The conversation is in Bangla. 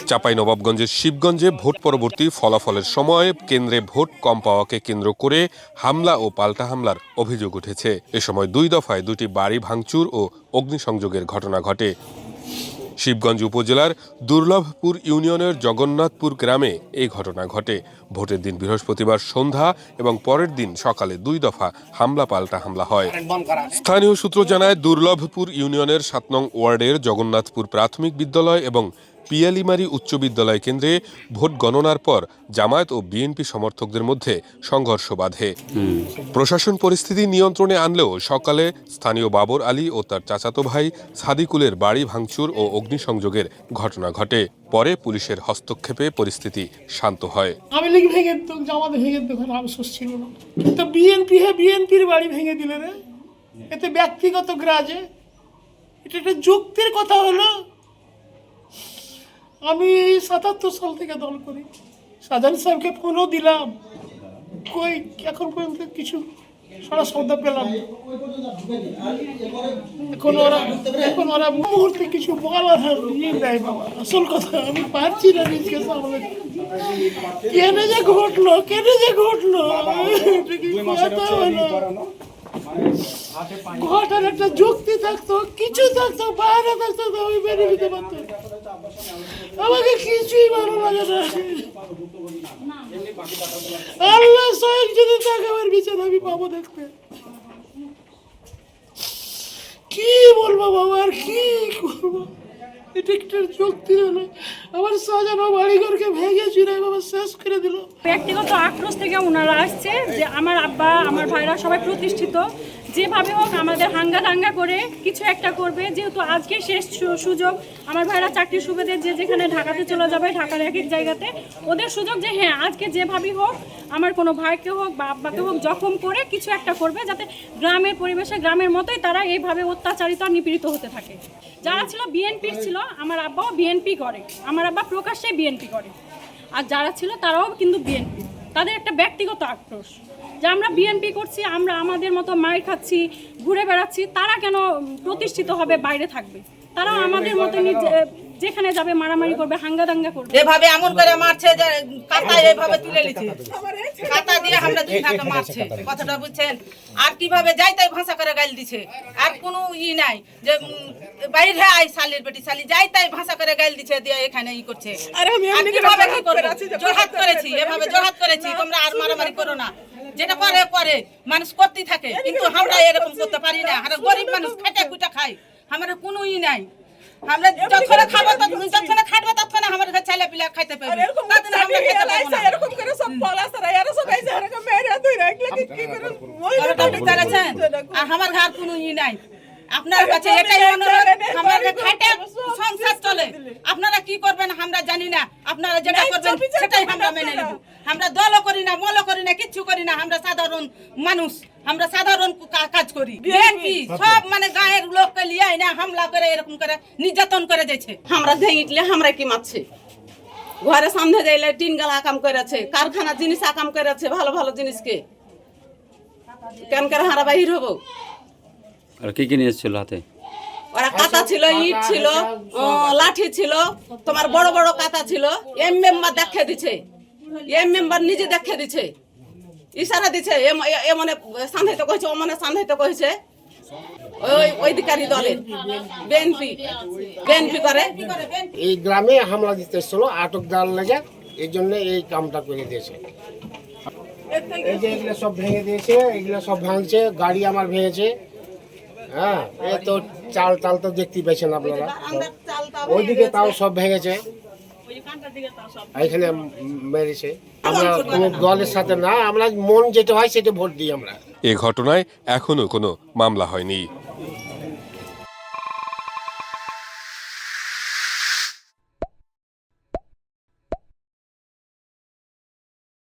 চাঁপাইনবাবগঞ্জের শিবগঞ্জে ভোট পরবর্তী ফলাফলের সময় কেন্দ্রে ভোট কম পাওয়াকে কেন্দ্র করে হামলা ও পাল্টা হামলার অভিযোগ উঠেছে। এ সময় 2 দফায় 2টি বাড়ি ভাঙচুর ও অগ্নিসংযোগের ঘটনা ঘটে। শিবগঞ্জ উপজেলার দুর্লভপুর ইউনিয়নের জগন্নাথপুর গ্রামে এই ঘটনা ঘটে। ভোটের দিন বৃহস্পতিবার সন্ধ্যা এবং পরের দিন সকালে 2 দফা হামলা পাল্টা হামলা হয়। স্থানীয় সূত্র জানায়, দুর্লভপুর ইউনিয়নের 7 নং ওয়ার্ডের জগন্নাথপুর প্রাথমিক বিদ্যালয় এবং পিয়ালিমারি উচ্চ বিদ্যালয় কেন্দ্রে ভোট গণনার পর জামায়াত ও বিএনপি সমর্থকদের মধ্যে সংঘর্ষ বাধে। প্রশাসন পরিস্থিতি নিয়ন্ত্রণে আনলেও সকালে স্থানীয় বাবর আলী ও তার চাচাতো ভাই সাদিকুলের বাড়ি ভাঙচুর ও অগ্নিসংযোগের ঘটনা ঘটে। পরে পুলিশের হস্তক্ষেপে পরিস্থিতি শান্ত হয়। আমি লিখ ভেঙে তো জামাত ভেঙে দোকান আফসোস ছিল না, কিন্তু বিএনপির বাড়ি ভেঙে দিলে রে, এতে ব্যক্তিগত গ্রাজে এটা একটা যুক্তির কথা হলো। আমি 77 সাল থেকে দল করি, শাহজাহান সাহেবকে ফোনও দিলাম, কই এখন পর্যন্ত কিছু সারা শব্দ পেলাম। এখন ওরা মুহূর্তে কিছু বলার দেয় বাবা। আসল কথা আমি পারছি না নিজকে সামনে। কেন যে ঘটলো ঘটার একটা যুক্তি থাকতো, কিছু থাকতো, বাইরে থাকতো, আমি বেরিয়ে দিতে পারতাম। আমাকে কিছুই ভালো লাগে না। আল্লাহ সহায় যদি থাকে আমার বিচার আমি পাবো দেখতে। কি বলবো বাবা, আর কি করবো? এটা একটা যুক্তি হলো। আমার সাজানো বাড়িঘরকে ভেঙে চুরে বাবা শেষ করে দিল। ব্যক্তিগত আক্রোশ থেকে ওনারা আসছে যে আমার আব্বা আমার ভাইরা সবাই প্রতিষ্ঠিত, যেভাবে হোক আমাদের হাঙ্গা দাঙ্গা করে কিছু একটা করবে। যেহেতু আজকে শেষ সুযোগ, আমার ভাইরা চাকরির সুবাদে যে যেখানে ঢাকাতে চলে যাবে, ঢাকার এক এক জায়গাতে ওদের সুযোগ যে হ্যাঁ আজকে যেভাবেই হোক আমার কোনো ভাইকে হোক বা আব্বাকে হোক জখম করে কিছু একটা করবে, যাতে গ্রামের পরিবেশে গ্রামের মতোই তারা এইভাবে অত্যাচারিত আর নিপীড়িত হতে থাকে। যারা ছিল বিএনপির ছিল, আমার আব্বাও বিএনপি করে, আমার আব্বা প্রকাশ্যে বিএনপি করে, আর যারা ছিল তারাও কিন্তু বিএনপি। তাদের একটা ব্যক্তিগত আক্রোশ যে আমরা বিএনপি করছি, আমরা আমাদের মতো মার খাচ্ছি, ঘুরে বেড়াচ্ছি, তারা কেন প্রতিষ্ঠিত হবে, বাইরে থাকবে? তারাও আমাদের মতো যেখানে যাবে মারামারি করবে, হাঙ্গা দাঙ্গা করবে। এভাবে এমন করে মারছে যে কাটা এভাবে তুলে নিচ্ছে, কাটা দিয়ে আমরা দুই ভাগে মারছে, কথাটা বুঝছেন? আর কিভাবে যাই তাই ভাষা করে গাল দিছে, আর কোনো নাই যে বাইরে আই শালির বেটি শালি যাই তাই ভাষা করে গাল দিছে, দিয়ে এখানে করছে। আর কিভাবে কি করবে? জোরহাত করেছি, এভাবে জোরহাত করেছি, তোমরা আর মারামারি করো না। যেটা করে মানুষ করতেই থাকে, কিন্তু আমরা এরকম করতে পারি না। আমরা গরিব মানুষ, খেটে খুঁটে খাই, আমরা কোনো নাই। আমরা যখন খাবো যখন খাটবো তখন আমার ছেলে পিলা খাইতে পারবে, তাদের আমরা খেতে পারবো না। এরকম করে সব পলাছরা এরা সব এই জায়গা মেরে তুই রাখলে কি করে ওইটা বিচারেছেন? আর আমার ঘর কোনো নাই। আপনার কাছে এটাই অনুরোধ, আমাদের খাটে সংসার চলে, আপনারা কি করবেন আমরা জানি না। আপনারা যেটা করবেন সেটাই আমরা মেনে নেব। আমরা দলও করি না, মলও করি না, কিচ্ছু করি না। আমরা সাধারণ মানুষ, আমরা সাধারণ কাজ করি। বিএনপি সব মানে গায়ের লোককে লিয়ে না হামলা করে এরকম করে নির্যাতন করে যাচ্ছে। আমরা ভেঙিটলে আমরা কি মারছে, ঘরে সামনে যাইলে টিন গালা আকাম করেছে, কারখানা জিনিস আকাম করেছে, ভালো ভালো জিনিসকে কেন করে হারা বাহির হবো? আর কি নিয়ে এসেছিল হাতে? ওরা কাঁটা ছিল, ইট ছিল, লাঠি ছিল, তোমার বড় বড় কাঁটা ছিল। এম মেম্বার দেখে দিছে, এম মেম্বার নিজে দেখে দিছে, ইশারা দিছে, এমনে সান্ধাইতে কইছে, অমনে সান্ধাইতে কইছে। ওই অধিকারী দলের বিএনপি করে। এই গ্রামে হামলা দিতে এসেছিল আটক দেওয়ার লেগে, এই জন্য এই কামটা করে দিয়েছে। এই যে এগুলো সব ভেঙে দিয়েছে, এগুলো সব ভাঙছে, গাড়ি আমার ভেঙেছে। হ্যাঁ, এ তো চাল তো দেখতেই পাচ্ছেন আপনারা, ওইদিকে তাও সব ভেঙেছে, এখানে মেরেছে। আমরা কোনো দলের সাথে না, আমরা মন যেটা হয় সেটা ভোট দিই আমরা। এ ঘটনায় এখনো কোনো মামলা হয়নি।